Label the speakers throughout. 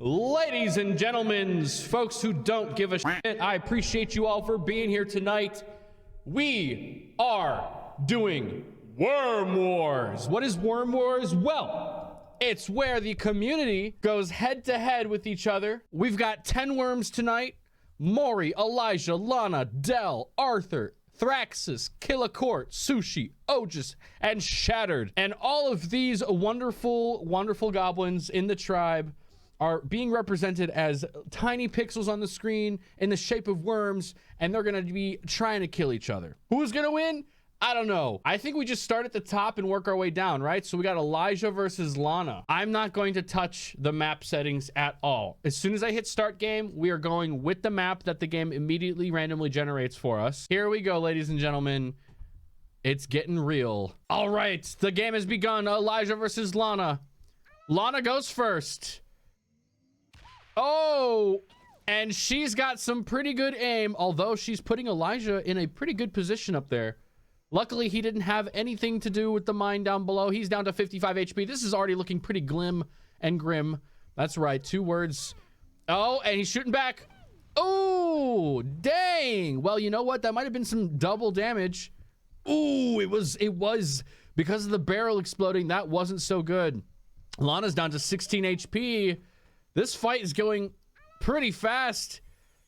Speaker 1: Ladies and gentlemen, folks who don't give a shit, I appreciate you all for being here tonight. We are doing Worm Wars. What is Worm Wars? Well, it's where the community goes head to head with each other. We've got 10 worms tonight. Maury, Elijah, Lana, Dell, Arthur, Thraxus, Killacourt, Sushi, Ogus, and Shattered. And all of these wonderful, wonderful goblins in the tribe are being represented as tiny pixels on the screen in the shape of worms, and they're going to be trying to kill each other. Who's going to win? I don't know. I think we just start at the top and work our way down, right? So we got Elijah versus Lana. I'm not going to touch the map settings at all. As soon as I hit start game, we are going with the map that the game immediately randomly generates for us. Here we go, ladies and gentlemen. It's getting real. All right, the game has begun. Elijah versus Lana. Lana goes first. Oh, and she's got some pretty good aim, although she's putting Elijah in a pretty good position up there. Luckily, he didn't have anything to do with the mine down below. He's down to 55 HP. This is already looking pretty glim and grim. That's right, 2 words. Oh, and he's shooting back. Oh, dang. Well, you know what? That might have been some double damage. Ooh, it was because of the barrel exploding. That wasn't so good. Lana's down to 16 HP. This fight is going pretty fast.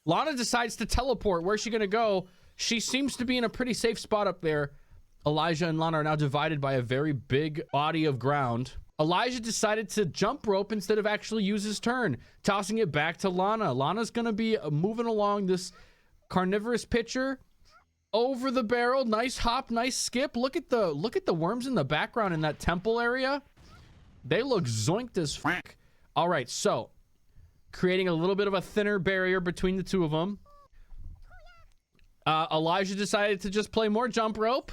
Speaker 1: Lana decides to teleport. Where's she going to go? She seems to be in a pretty safe spot up there. Elijah and Lana are now divided by a very big body of ground. Elijah decided to jump rope instead of actually use his turn, tossing it back to Lana. Lana's going to be moving along this carnivorous pitcher over the barrel. Nice hop, nice skip. Look at the worms in the background in that temple area. They look zoinked as fuck. All right, so creating a little bit of a thinner barrier between the two of them. Elijah decided to just play more jump rope.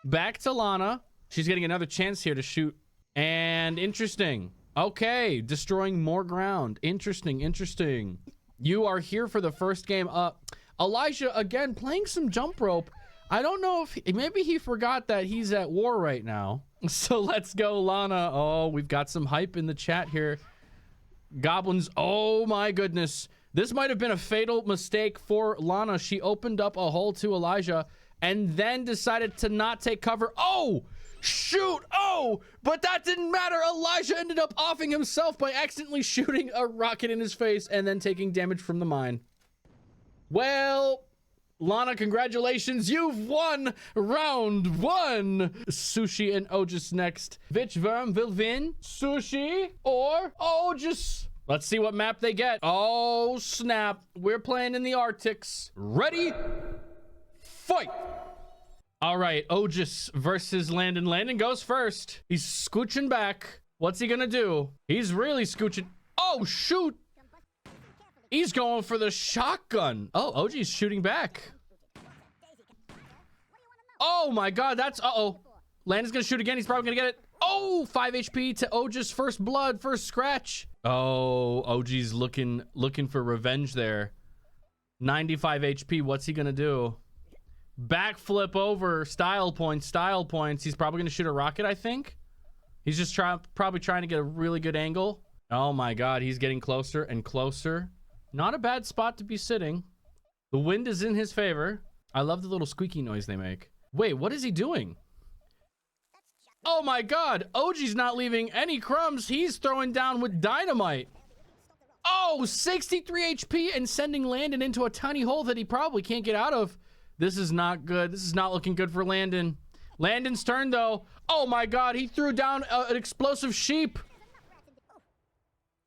Speaker 1: Back to Lana. She's getting another chance here to shoot. And interesting. Okay, destroying more ground. Interesting. You are here for the first game up. Elijah, again, playing some jump rope. I don't know if maybe he forgot that he's at war right now. So let's go, Lana. Oh, we've got some hype in the chat here. Goblins. Oh my goodness. This might have been a fatal mistake for Lana. She opened up a hole to Elijah and then decided to not take cover. Oh, shoot. Oh, but that didn't matter. Elijah ended up offing himself by accidentally shooting a rocket in his face and then taking damage from the mine. Well, Lana, congratulations. You've won round 1. Sushi and Ogus next. Which worm will win? Sushi or Ogus? Let's see what map they get. Oh, snap. We're playing in the Arctics. Ready? Fight. All right, Ogus versus Landon. Landon goes first. He's scooching back. What's he gonna do? He's really scooching. Oh, shoot. He's going for the shotgun. Oh, OG's shooting back. Oh my God, that's Landon's gonna shoot again. He's probably gonna get it. Oh, 5 HP to Ogus. First blood, first scratch. Oh, OG's looking for revenge there. 95 HP. What's he gonna do? Backflip over. Style points. He's probably gonna shoot a rocket, I think. He's just probably trying to get a really good angle. Oh my God, he's getting closer and closer. Not a bad spot to be sitting. The wind is in his favor. I love the little squeaky noise they make. Wait, what is he doing? Oh my God, OG's not leaving any crumbs. He's throwing down with dynamite. Oh, 63 HP and sending Landon into a tiny hole that he probably can't get out of. This is not good. This is not looking good for Landon. Landon's turn though. Oh my God, he threw down an explosive sheep.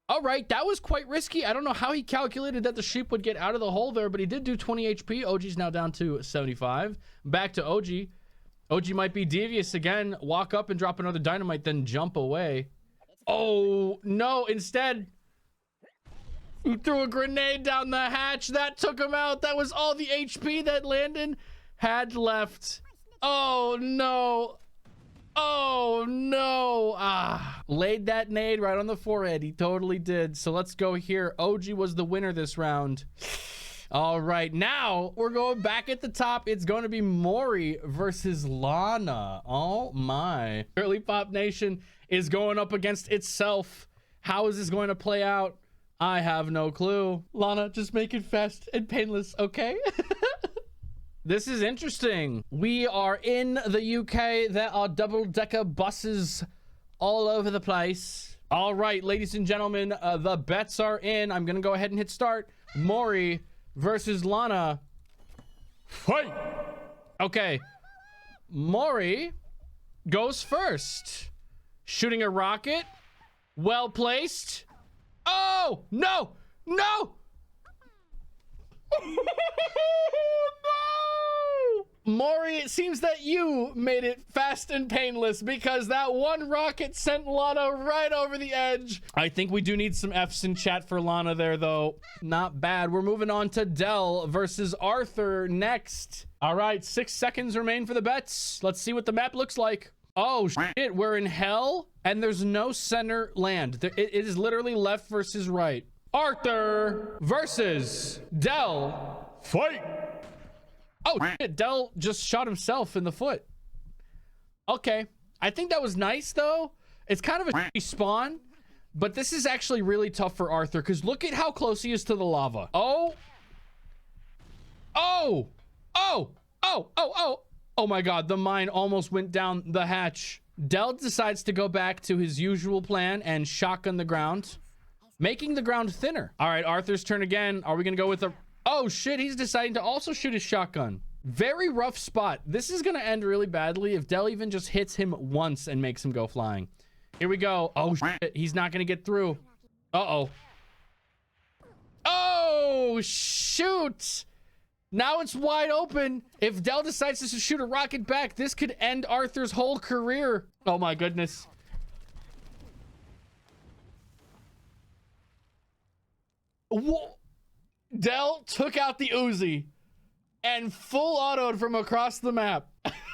Speaker 1: All right, that was quite risky. I don't know how he calculated that the sheep would get out of the hole there, but he did do 20 HP. OG's now down to 75. Back to OG. OG might be devious again. Walk up and drop another dynamite, then jump away. Oh, no. Instead, he threw a grenade down the hatch. That took him out. That was all the HP that Landon had left. Oh, no. Oh, no. Laid that nade right on the forehead. He totally did. So let's go here. OG was the winner this round. All right, now we're going back at the top. It's going to be Maury versus Lana. Oh my. Early Pop Nation is going up against itself. How is this going to play out? I have no clue. Lana, just make it fast and painless, okay? This is interesting. We are in the UK. There are double-decker buses all over the place. All right, ladies and gentlemen, the bets are in. I'm gonna go ahead and hit start. Maury versus Lana. Fight! Okay. Maury goes first. Shooting a rocket. Well placed. Oh, no! No! No! Maury, it seems that you made it fast and painless because that one rocket sent Lana right over the edge. I think we do need some F's in chat for Lana there, though. Not bad. We're moving on to Dell versus Arthur next. All right, 6 seconds remain for the bets. Let's see what the map looks like. Oh, shit. We're in hell, and there's no center land. It is literally left versus right. Arthur versus Dell. Fight! Oh, shit. Dell just shot himself in the foot. Okay. I think that was nice, though. It's kind of a shitty spawn, but this is actually really tough for Arthur because look at how close he is to the lava. Oh. Oh. Oh. Oh. Oh. Oh. Oh, my God. The mine almost went down the hatch. Dell decides to go back to his usual plan and shotgun the ground, making the ground thinner. All right, Arthur's turn again. Are we going to go with a... Oh, shit. He's deciding to also shoot his shotgun. Very rough spot. This is going to end really badly if Dell even just hits him once and makes him go flying. Here we go. Oh, shit. He's not going to get through. Uh-oh. Oh, shoot. Now it's wide open. If Dell decides to shoot a rocket back, this could end Arthur's whole career. Oh, my goodness. Whoa. Dell took out the Uzi and full autoed from across the map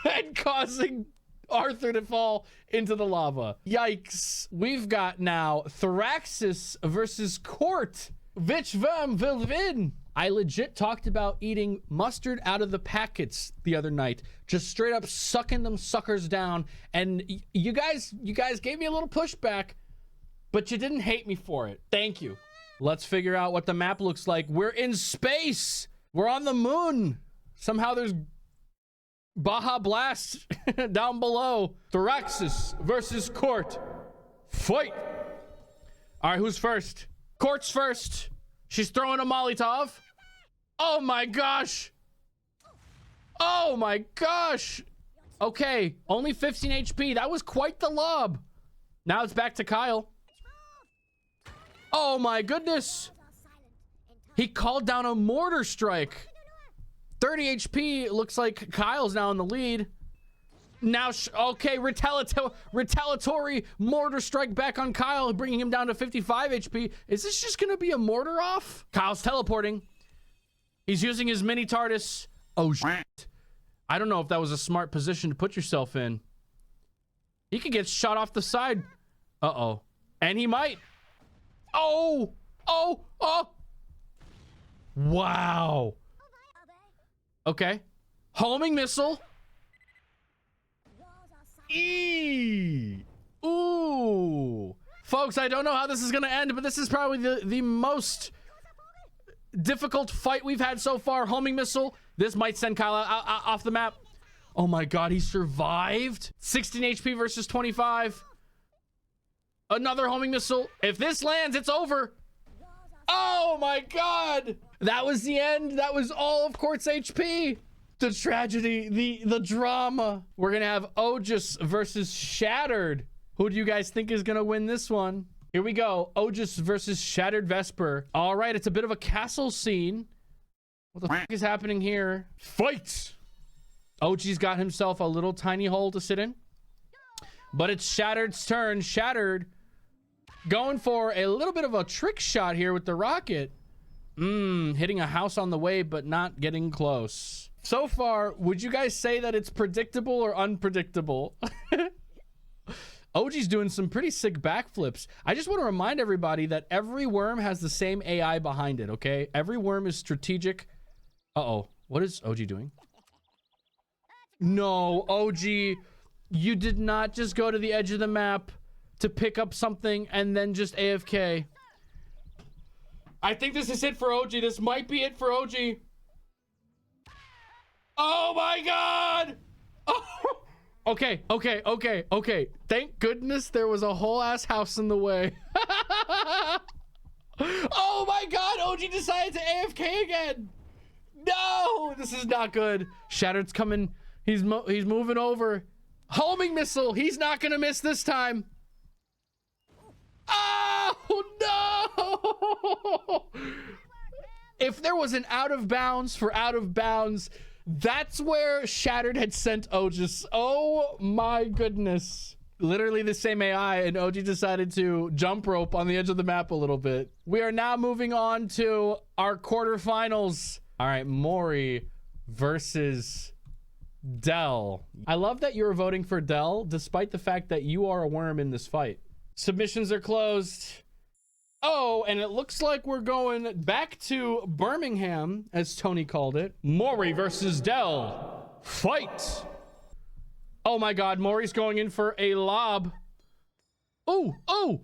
Speaker 1: and causing Arthur to fall into the lava. Yikes. We've got now Thraxis versus Court. Which worm will win? I legit talked about eating mustard out of the packets the other night. Just straight up sucking them suckers down. And you guys gave me a little pushback, but you didn't hate me for it. Thank you. Let's figure out what the map looks like. We're in space. We're on the moon. Somehow there's Baja Blast down below. Thraxis versus Court. Fight. All right, who's first? Court's first. She's throwing a Molotov. Oh my gosh. Oh my gosh. Okay, only 15 HP. That was quite the lob. Now it's back to Kyle. Oh my goodness. He called down a mortar strike. 30 HP. Looks like Kyle's now in the lead. Now, okay, retaliatory mortar strike back on Kyle, bringing him down to 55 HP. Is this just going to be a mortar off? Kyle's teleporting. He's using his mini TARDIS. Oh, shit. I don't know if that was a smart position to put yourself in. He could get shot off the side. Uh-oh. And he might. Oh! Oh! Oh! Wow. Okay. Homing missile. Eee. Ooh. Folks, I don't know how this is going to end, but this is probably the most difficult fight we've had so far. Homing missile. This might send Kyle off the map. Oh my God, he survived. 16 HP versus 25. Another homing missile. If this lands, it's over. Oh my God. That was the end. That was all of Court's HP. The tragedy, the drama. We're going to have Ogus versus Shattered. Who do you guys think is going to win this one? Here we go. Ogus versus Shattered Vesper. All right, it's a bit of a castle scene. What the fuck is happening here? Fight! OG's got himself a little tiny hole to sit in. But it's Shattered's turn. Shattered going for a little bit of a trick shot here with the rocket. Hitting a house on the way, but not getting close. So far, would you guys say that it's predictable or unpredictable? OG's doing some pretty sick backflips. I just want to remind everybody that every worm has the same AI behind it, okay? Every worm is strategic. Uh-oh. What is OG doing? No, OG, you did not just go to the edge of the map to pick up something and then just AFK. I think this is it for OG. This might be it for OG. Oh my God. Oh. Okay. Thank goodness there was a whole ass house in the way. Oh my God, OG decided to AFK again. No, this is not good. Shattered's coming. He's moving over. Homing missile. He's not gonna miss this time. Oh no! If there was an out of bounds for out of bounds, that's where Shattered had sent Otis. Oh my goodness. Literally the same AI, and OG decided to jump rope on the edge of the map a little bit. We are now moving on to our quarterfinals. All right, Mori versus Dell. I love that you're voting for Dell, despite the fact that you are a worm in this fight. Submissions are closed. Oh, and it looks like we're going back to Birmingham, as Tony called it. Mori versus Dell. Fight! Oh my God, Maury's going in for a lob. Oh!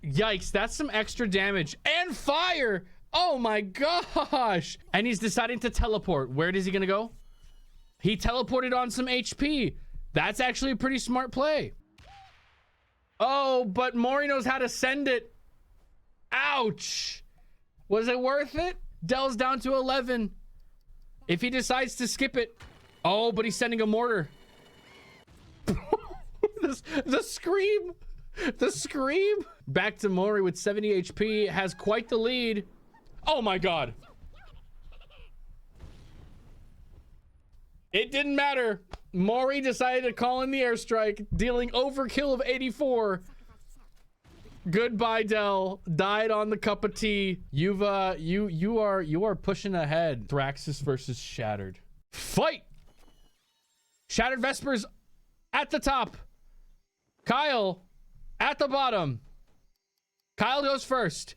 Speaker 1: Yikes, that's some extra damage. And fire! Oh my gosh! And he's deciding to teleport. Where is he gonna go? He teleported on some HP. That's actually a pretty smart play. Oh, but Maury knows how to send it. Ouch! Was it worth it? Dell's down to 11. If he decides to skip it. Oh, but he's sending a mortar. The scream. Back to Mori with 70 HP, has quite the lead. Oh my God. It didn't matter. Mori decided to call in the airstrike, dealing overkill of 84. Goodbye, Dell. Died on the cup of tea. You are pushing ahead. Thraxis versus Shattered. Fight! Shattered Vespers at the top. Kyle at the bottom. Kyle goes first.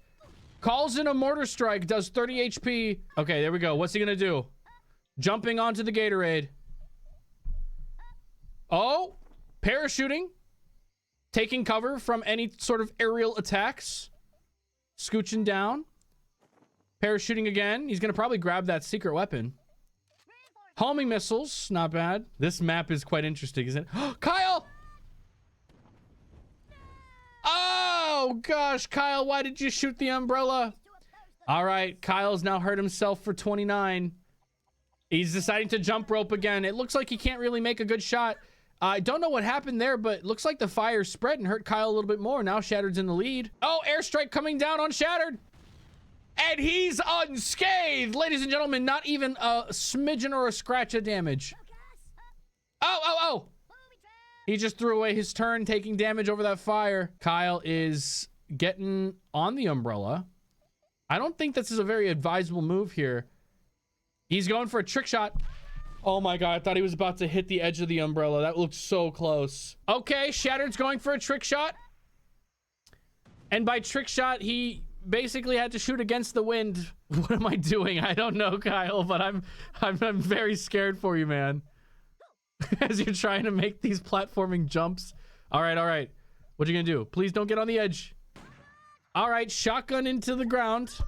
Speaker 1: Calls in a mortar strike, does 30 HP. Okay, there we go. What's he gonna do? Jumping onto the Gatorade. Oh, parachuting. Taking cover from any sort of aerial attacks. Scooching down. Parachuting again. He's gonna probably grab that secret weapon. Homing missiles, not bad. This map is quite interesting, isn't it? Kyle! Oh gosh, Kyle, why did you shoot the umbrella? All right, Kyle's now hurt himself for 29. He's deciding to jump rope again. It looks like he can't really make a good shot. I don't know what happened there, but looks like the fire spread and hurt Kyle a little bit more. Now Shattered's in the lead. Oh, airstrike coming down on Shattered. And he's unscathed, ladies and gentlemen. Not even a smidgen or a scratch of damage. Oh. He just threw away his turn, taking damage over that fire. Kyle is getting on the umbrella. I don't think this is a very advisable move here. He's going for a trick shot. Oh my God, I thought he was about to hit the edge of the umbrella. That looked so close. Okay, Shattered's going for a trick shot. And by trick shot, he basically had to shoot against the wind. What am I doing? I don't know, Kyle, but I'm very scared for you, man. As you're trying to make these platforming jumps. All right. What are you gonna do? Please don't get on the edge. All right, shotgun into the ground.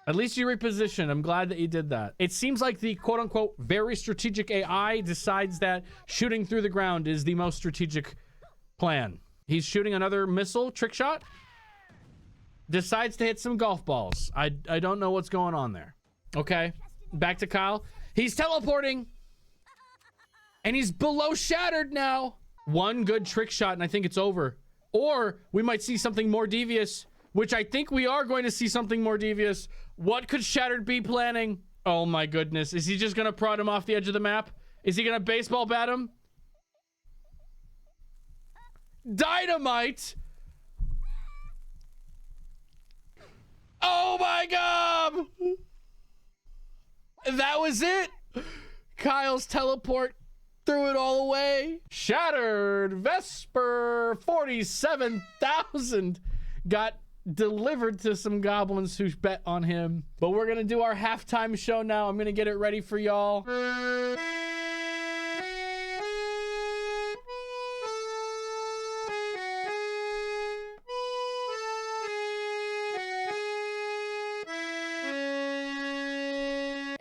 Speaker 1: At least you reposition. I'm glad that you did that. It seems like the quote-unquote very strategic AI decides that shooting through the ground is the most strategic plan. He's shooting another missile, trick shot. Decides to hit some golf balls. I don't know what's going on there. Okay, back to Kyle. He's teleporting. And he's below Shattered now. One good trick shot and I think it's over. Or we might see something more devious, which I think we are going to see something more devious. What could Shattered be planning? Oh my goodness. Is he just going to prod him off the edge of the map? Is he going to baseball bat him? Dynamite! Oh my God! That was it! Kyle's teleport threw it all away. Shattered Vesper 47,000 got delivered to some goblins who bet on him. But we're gonna do our halftime show now. I'm gonna get it ready for y'all.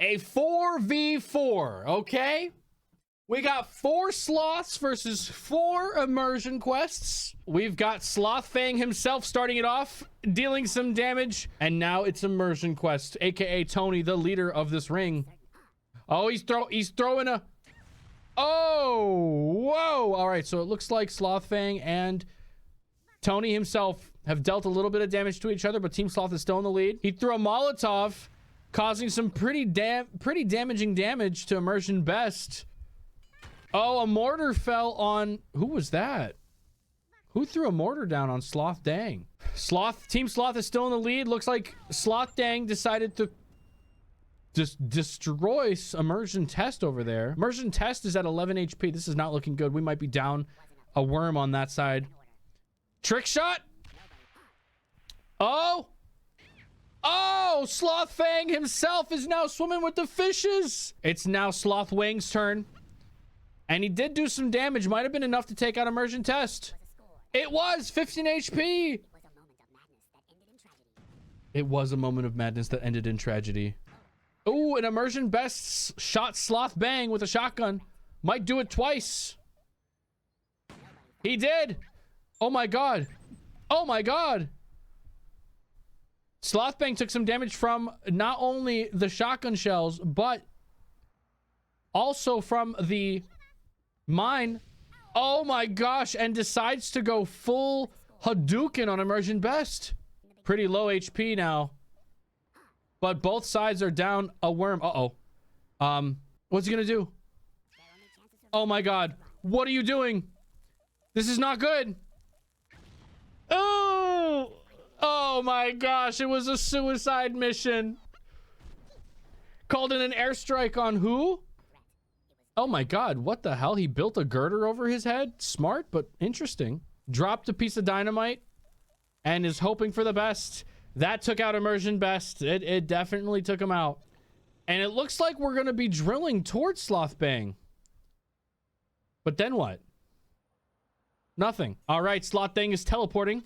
Speaker 1: A 4v4, okay? We got 4 sloths versus 4 immersion quests. We've got Sloth Fang himself starting it off, dealing some damage. And now it's immersion quest, aka Tony, the leader of this ring. Oh, he's throwing a... Oh, whoa. All right, so it looks like Sloth Fang and Tony himself have dealt a little bit of damage to each other, but Team Sloth is still in the lead. He threw a Molotov, causing some pretty damaging damage to Immersion Best. Oh, a mortar fell on... Who was that? Who threw a mortar down on Sloth Dang? Team Sloth is still in the lead. Looks like Sloth Dang decided to just destroy Immersion Test over there. Immersion Test is at 11 HP. This is not looking good. We might be down a worm on that side. Trick shot. Oh. Oh, Sloth Fang himself is now swimming with the fishes. It's now Sloth Wang's turn. And he did do some damage. Might have been enough to take out Immersion Test. It was 15 HP. It was a moment of madness that ended in tragedy. Oh, an Immersion Best shot Sloth Bang with a shotgun. Might do it twice. He did. Oh my god. Oh my god. Sloth Bang took some damage from not only the shotgun shells, but also from the mine. Oh my gosh. And decides to go full Hadouken on Immersion Best. Pretty low HP now. But both sides are down a worm. Uh-oh. What's he gonna do? Oh my god. What are you doing? This is not good. Oh! Oh my gosh. It was a suicide mission. Called in an airstrike on who? Oh my god. What the hell? He built a girder over his head? Smart, but interesting. Dropped a piece of dynamite and is hoping for the best. That took out Immersion Best. It definitely took him out. And it looks like we're going to be drilling towards Sloth Bang. But then what? Nothing. All right, Sloth Bang is teleporting.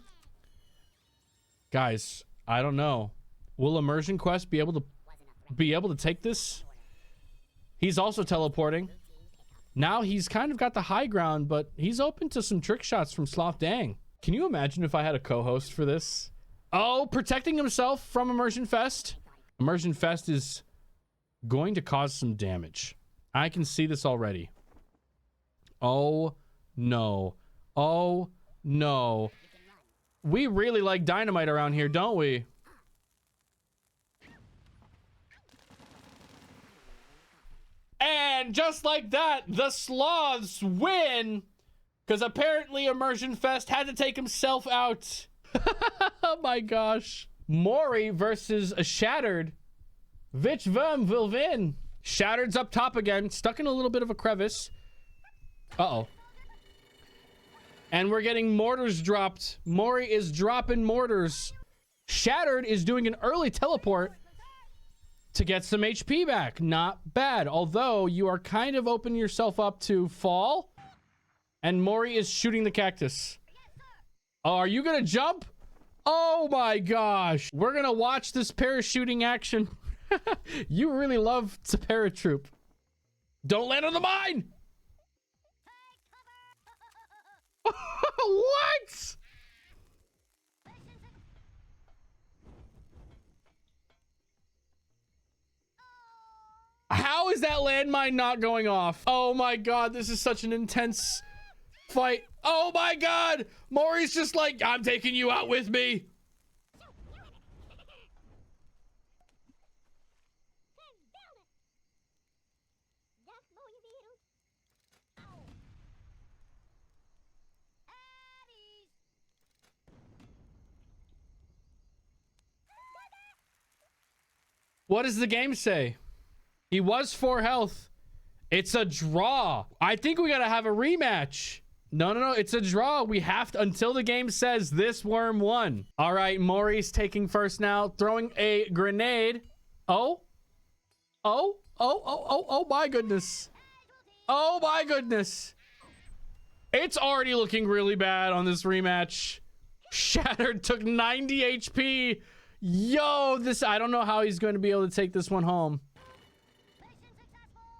Speaker 1: Guys, I don't know. Will Immersion Quest be able to take this? He's also teleporting. Now he's kind of got the high ground, but he's open to some trick shots from Sloth Dang. Can you imagine if I had a co-host for this? Oh, protecting himself from Immersion Fest. Immersion Fest is going to cause some damage. I can see this already. Oh, no. Oh, no. We really like dynamite around here, don't we? And just like that, the sloths win. Because apparently Immersion Fest had to take himself out. Oh my gosh. Maury versus a Shattered. Which one will win? Shattered's up top again, stuck in a little bit of a crevice. Uh-oh. And we're getting mortars dropped. Maury is dropping mortars. Shattered is doing an early teleport to get some HP back. Not bad. Although you are kind of opening yourself up to fall. And Maury is shooting the cactus. Oh, are you gonna jump? Oh my gosh. We're gonna watch this parachuting action. You really love to paratroop. Don't land on the mine! What? How is that landmine not going off? Oh my god, this is such an intense fight. Oh my god! Maury's just like, I'm taking you out with me. What does the game say? He was 4 health. It's a draw. I think we gotta have a rematch. No, it's a draw. We have to, until the game says this worm won. All right, Maury's taking first now, throwing a grenade. Oh my goodness. Oh my goodness. It's already looking really bad on this rematch. Shattered took 90 HP. Yo, I don't know how he's going to be able to take this one home.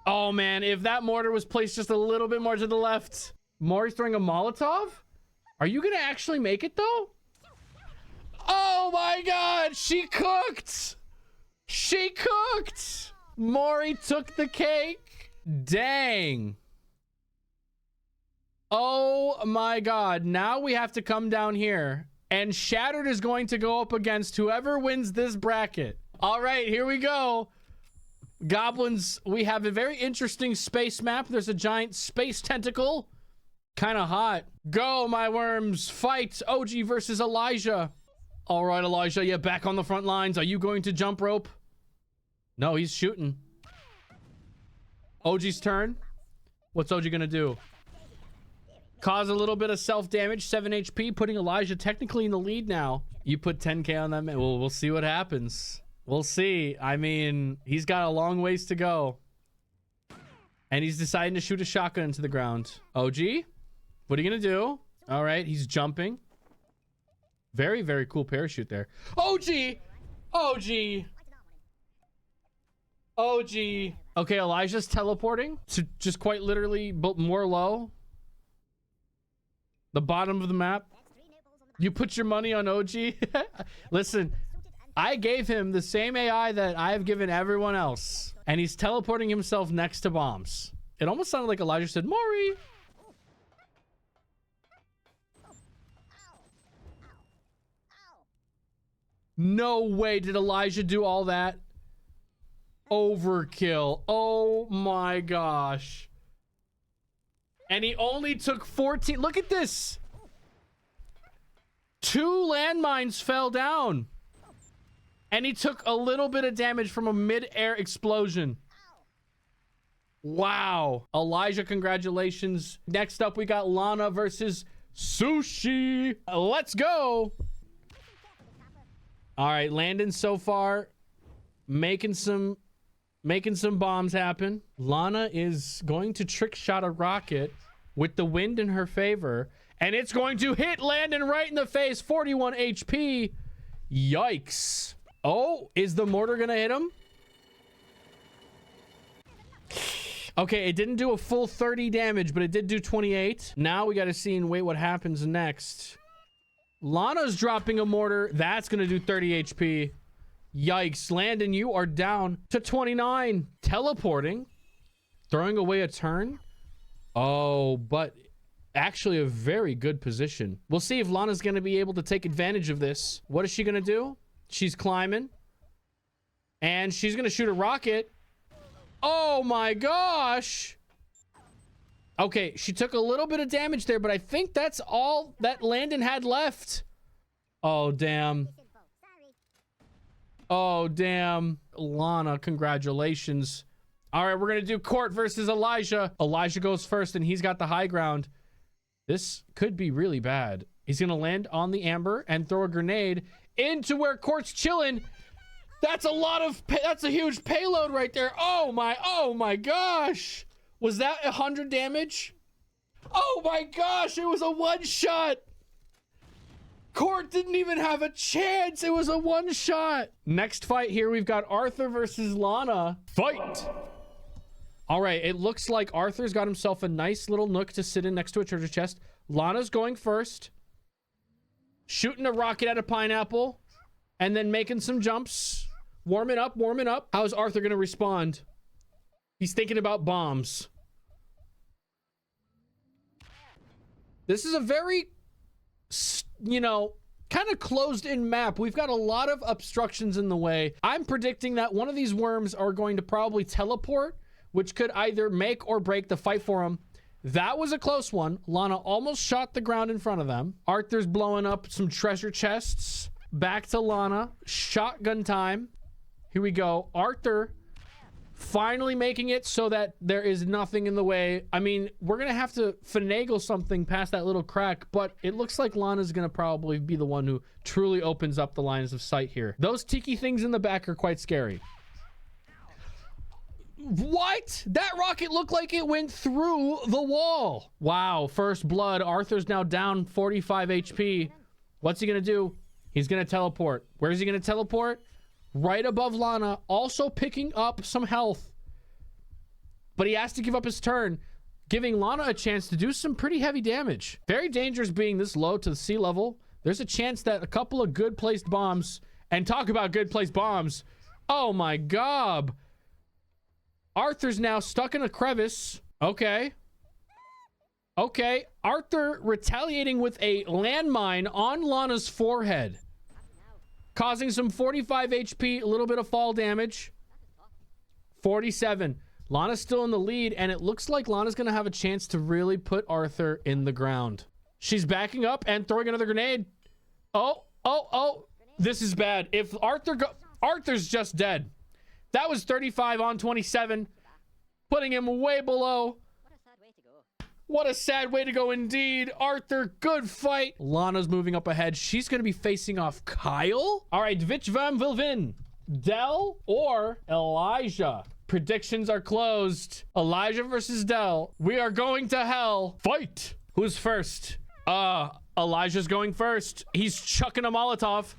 Speaker 1: Oh man, if that mortar was placed just a little bit more to the left. Maury's throwing a Molotov? Are you gonna actually make it though? Oh my god, she cooked! She cooked! Maury took the cake. Dang. Oh my god, now we have to come down here. And Shattered is going to go up against whoever wins this bracket. All right, here we go. Goblins, we have a very interesting space map. There's a giant space tentacle. Kind of hot. Go, my worms. Fight OG versus Elijah. All right, Elijah, yeah, back on the front lines. Are you going to jump rope? No, he's shooting. OG's turn. What's OG gonna do? Cause a little bit of self-damage, 7 HP, putting Elijah technically in the lead now. You put 10k on that man. We'll see what happens. We'll see. I mean, he's got a long ways to go. And he's deciding to shoot a shotgun into the ground. OG, what are you gonna do? All right, he's jumping. Very, very cool parachute there. OG! OG! OG. Okay, Elijah's teleporting to just quite literally more low. The bottom of the map. You put your money on OG? Listen, I gave him the same AI that I've given everyone else. And he's teleporting himself next to bombs. It almost sounded like Elijah said, Maury. No way did Elijah do all that. Overkill. Oh my gosh. And he only took 14. Look at this. 2 landmines fell down. And he took a little bit of damage from a mid-air explosion. Wow. Elijah, congratulations. Next up, we got Lana versus Sushi. Let's go. All right, Landon so far making some bombs happen. Lana is going to trick shot a rocket with the wind in her favor, and it's going to hit Landon right in the face. 41 HP. Yikes. Oh, is the mortar gonna hit him? Okay, it didn't do a full 30 damage, but it did do 28. Now we got to see and wait what happens next. Lana's dropping a mortar. That's gonna do 30 HP. Yikes. Landon, you are down to 29. Teleporting. Throwing away a turn. Oh, but actually a very good position. We'll see if Lana's going to be able to take advantage of this. What is she going to do? She's climbing. And she's going to shoot a rocket. Oh my gosh. Okay, she took a little bit of damage there, but I think that's all that Landon had left. Oh, damn. Oh, damn. Lana, congratulations. All right, we're going to do Court versus Elijah. Elijah goes first, and he's got the high ground. This could be really bad. He's going to land on the amber and throw a grenade into where Court's chilling. That's a huge payload right there. Oh my gosh. Was that 100 damage? Oh my gosh, it was a one-shot. Court didn't even have a chance. It was a one-shot. Next fight here, we've got Arthur versus Lana. Fight! All right, it looks like Arthur's got himself a nice little nook to sit in next to a treasure chest. Lana's going first. Shooting a rocket at a pineapple. And then making some jumps. Warming up, warming up. How's Arthur going to respond? He's thinking about bombs. This is a very, you know, kind of closed in map. We've got a lot of obstructions in the way. I'm predicting that one of these worms are going to probably teleport, which could either make or break the fight for him. That was a close one. Lana almost shot the ground in front of them. Arthur's blowing up some treasure chests. Back to Lana. Shotgun time. Here we go. Arthur finally making it so that there is nothing in the way. I mean, we're going to have to finagle something past that little crack, but it looks like Lana's going to probably be the one who truly opens up the lines of sight here. Those tiki things in the back are quite scary. What? That rocket looked like it went through the wall. Wow, first blood. Arthur's now down 45 HP. What's he going to do? He's going to teleport. Where's he going to teleport? Right above Lana, also picking up some health. but he has to give up his turn, giving Lana a chance to do some pretty heavy damage. Very dangerous being this low to the sea level. There's a chance that a couple of good placed bombs, and talk about good placed bombs. Oh my god. Arthur's now stuck in a crevice. Okay. Okay. Arthur retaliating with a landmine on Lana's forehead, causing some 45 HP, a little bit of fall damage. 47. Lana's still in the lead, and it looks like Lana's going to have a chance to really put Arthur in the ground. She's backing up and throwing another grenade. Oh. This is bad. If Arthur's just dead. That was 35 on 27, putting him way below. What a sad way to go indeed. Arthur, good fight. Lana's moving up ahead. She's going to be facing off Kyle. All right, which van will win? Dell or Elijah? Predictions are closed. Elijah versus Dell. We are going to hell. Fight. Who's first? Elijah's going first. He's chucking a Molotov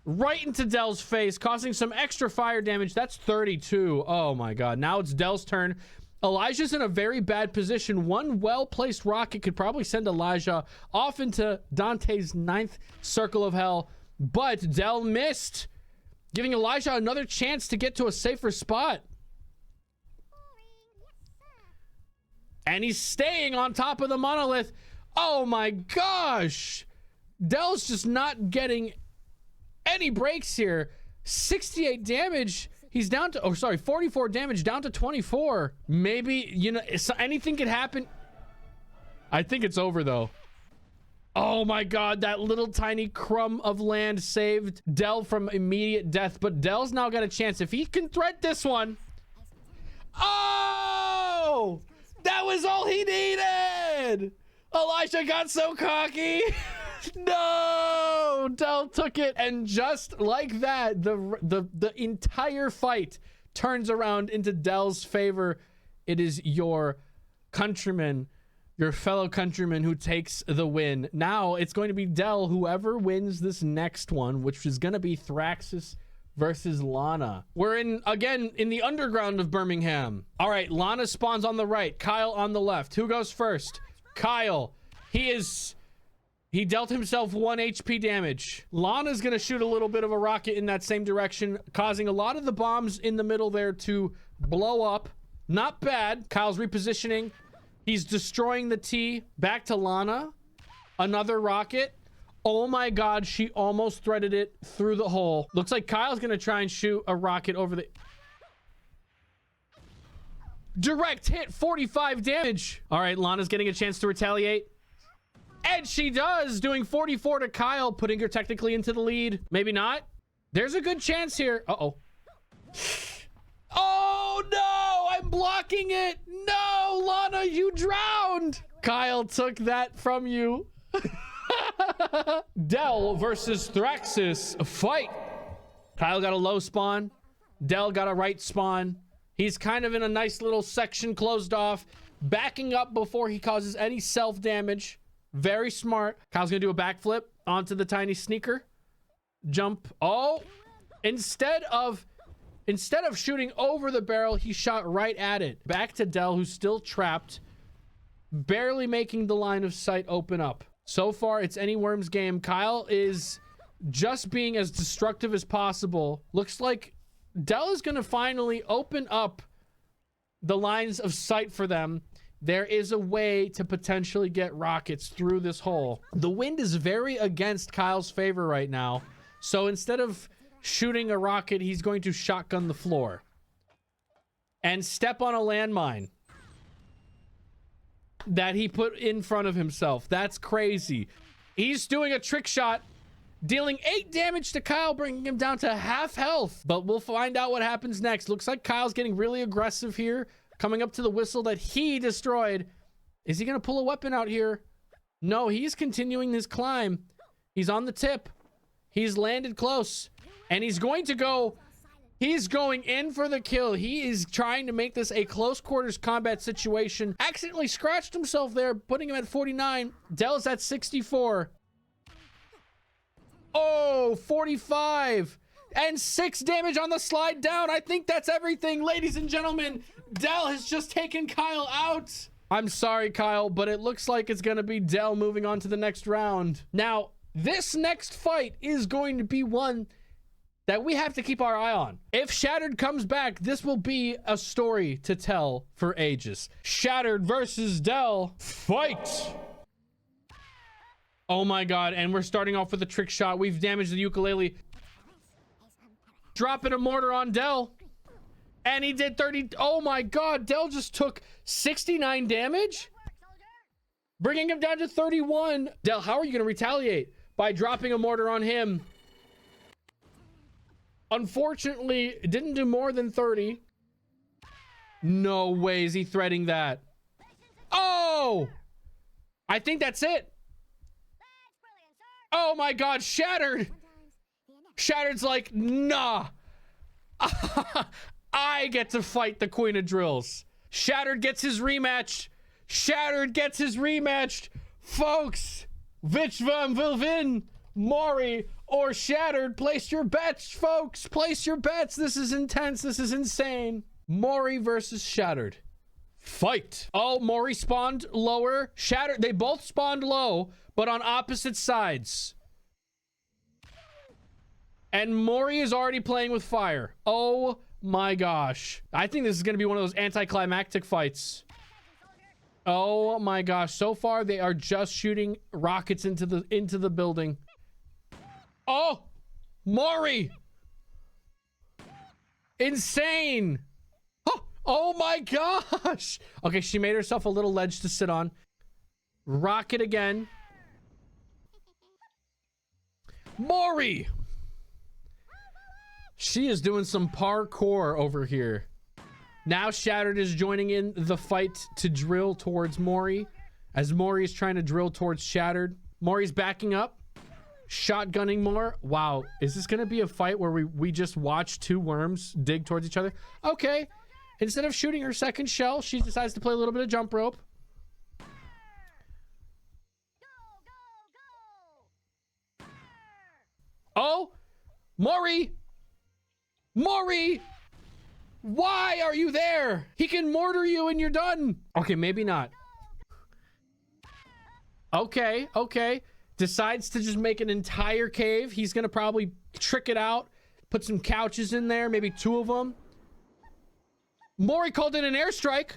Speaker 1: right into Dell's face, causing some extra fire damage. That's 32. Oh my god. Now it's Dell's turn. Elijah's in a very bad position. One well-placed rocket could probably send Elijah off into Dante's 9th circle of hell, but Dell missed, giving Elijah another chance to get to a safer spot. And he's staying on top of the monolith. Oh my gosh. Dell's just not getting any breaks here. 68 damage. He's down to, 44 damage, down to 24. Maybe, you know, anything could happen. I think it's over though. Oh my god, that little tiny crumb of land saved Dell from immediate death, but Dell's now got a chance. If he can thread this one. Oh! That was all he needed! Elijah got so cocky. No! Dell took it, and just like that, the entire fight turns around into Dell's favor. It is your countryman, your fellow countryman, who takes the win. Now it's going to be Dell, whoever wins this next one, which is going to be Thraxis versus Lana. We're in the underground of Birmingham. All right, Lana spawns on the right, Kyle on the left. Who goes first? Kyle. He dealt himself 1 HP damage. Lana's gonna shoot a little bit of a rocket in that same direction, causing a lot of the bombs in the middle there to blow up. Not bad. Kyle's repositioning. He's destroying the T. Back to Lana. Another rocket. Oh my god, she almost threaded it through the hole. Looks like Kyle's gonna try and shoot a rocket over the... Direct hit, 45 damage. All right, Lana's getting a chance to retaliate. And she does, doing 44 to Kyle, putting her technically into the lead. Maybe not. There's a good chance here. Uh-oh. Oh, no! I'm blocking it! No, Lana, you drowned! Kyle took that from you. Dell versus Thraxis. Fight! Kyle got a low spawn. Dell got a right spawn. He's kind of in a nice little section closed off, backing up before he causes any self-damage. Very smart. Kyle's gonna do a backflip onto the tiny sneaker. Jump. Oh, instead of shooting over the barrel, he shot right at it. Back to Dell, who's still trapped, barely making the line of sight open up. So far, it's any worm's game. Kyle is just being as destructive as possible. Looks like Dell is gonna finally open up the lines of sight for them. There is a way to potentially get rockets through this hole. The wind is very against Kyle's favor right now. So instead of shooting a rocket, he's going to shotgun the floor and step on a landmine that he put in front of himself. That's crazy. He's doing a trick shot, dealing 8 damage to Kyle, bringing him down to half health. But we'll find out what happens next. Looks like Kyle's getting really aggressive here, coming up to the whistle that he destroyed. Is he going to pull a weapon out here? No, he's continuing his climb. He's on the tip. He's landed close. And he's going to go... He's going in for the kill. He is trying to make this a close quarters combat situation. Accidentally scratched himself there, putting him at 49. Dell's at 64. Oh, 45. And 6 damage on the slide down. I think that's everything, ladies and gentlemen. Dell has just taken Kyle out. I'm sorry, Kyle, but it looks like it's going to be Dell moving on to the next round. Now, this next fight is going to be one that we have to keep our eye on. If Shattered comes back, this will be a story to tell for ages. Shattered versus Dell. Fight! Oh my god, and we're starting off with a trick shot. We've damaged the ukulele. Dropping a mortar on Dell. And he did 30. Oh my god, Dell just took 69 damage, bringing him down to 31. Dell, how are you going to retaliate? By dropping a mortar on him. Unfortunately, it didn't do more than 30. No way is he threading that. Oh! I think that's it. Oh my god, Shattered. Shattered's like, nah. I get to fight the Queen of Drills. Shattered gets his rematch. Shattered gets his rematch. Folks, which one will win? Maury or Shattered? Place your bets, folks. Place your bets. This is intense. This is insane. Maury versus Shattered. Fight. Oh, Maury spawned lower. Shattered. They both spawned low, but on opposite sides. And Maury is already playing with fire. Oh my gosh. I think this is going to be one of those anticlimactic fights. Oh my gosh. So far, they are just shooting rockets into the building. Oh, Maury. Insane. Oh my gosh. Okay, she made herself a little ledge to sit on. Rocket again. Maury. She is doing some parkour over here. Now Shattered is joining in the fight to drill towards Maury, as Maury is trying to drill towards Shattered. Maury's backing up, shotgunning more. Wow, is this gonna be a fight where we just watch two worms dig towards each other? Okay, instead of shooting her second shell, she decides to play a little bit of jump rope. Oh, Maury! Maury! Why are you there? He can mortar you and you're done. Okay, maybe not. Okay, okay. Decides to just make an entire cave. He's gonna probably trick it out. Put some couches in there, maybe two of them. Maury called in an airstrike.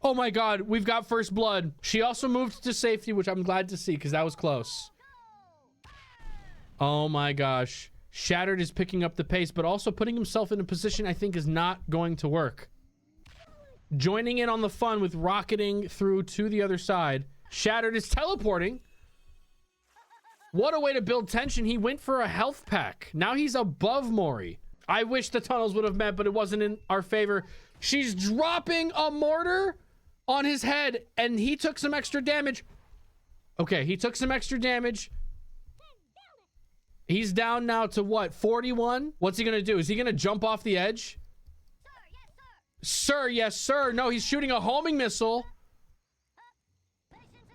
Speaker 1: Oh my god, we've got first blood. She also moved to safety, which I'm glad to see because that was close. Oh my gosh. Shattered is picking up the pace, but also putting himself in a position I think is not going to work. Joining in on the fun with rocketing through to the other side. Shattered is teleporting. What a way to build tension. He went for a health pack. Now he's above Maury. I wish the tunnels would have met, but it wasn't in our favor. She's dropping a mortar on his head, and he took some extra damage. Okay, he took some extra damage. He's down now to what? 41? What's he gonna do? Is he gonna jump off the edge? Sir, yes, sir. No, he's shooting a homing missile.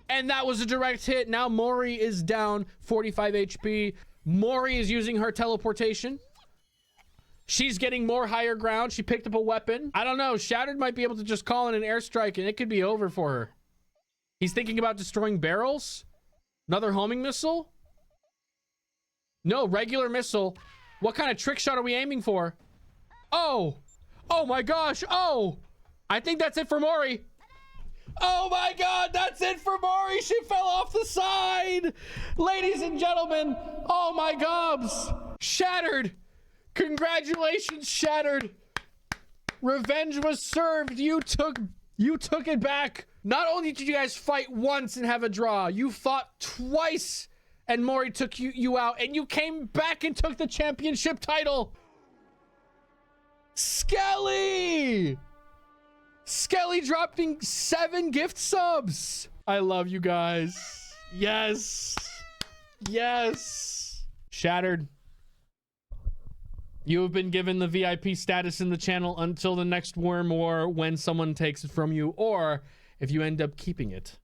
Speaker 1: And that was a direct hit. Now Maury is down 45 HP. Maury is using her teleportation. She's getting more higher ground. She picked up a weapon. I don't know. Shattered might be able to just call in an airstrike and it could be over for her. He's thinking about destroying barrels. Another homing missile. No, regular missile. What kind of trick shot are we aiming for? Oh. Oh my gosh. Oh. I think that's it for Maury. Oh my god, that's it for Maury. She fell off the side. Ladies and gentlemen, oh my gobs. Shattered. Congratulations, Shattered. Revenge was served. You took it back. Not only did you guys fight once and have a draw, you fought twice. And Maury took you out, and you came back and took the championship title. Skelly! Skelly dropping 7 gift subs. I love you guys. Yes. Yes. Shattered. You have been given the VIP status in the channel until the next Worm War when someone takes it from you, or if you end up keeping it.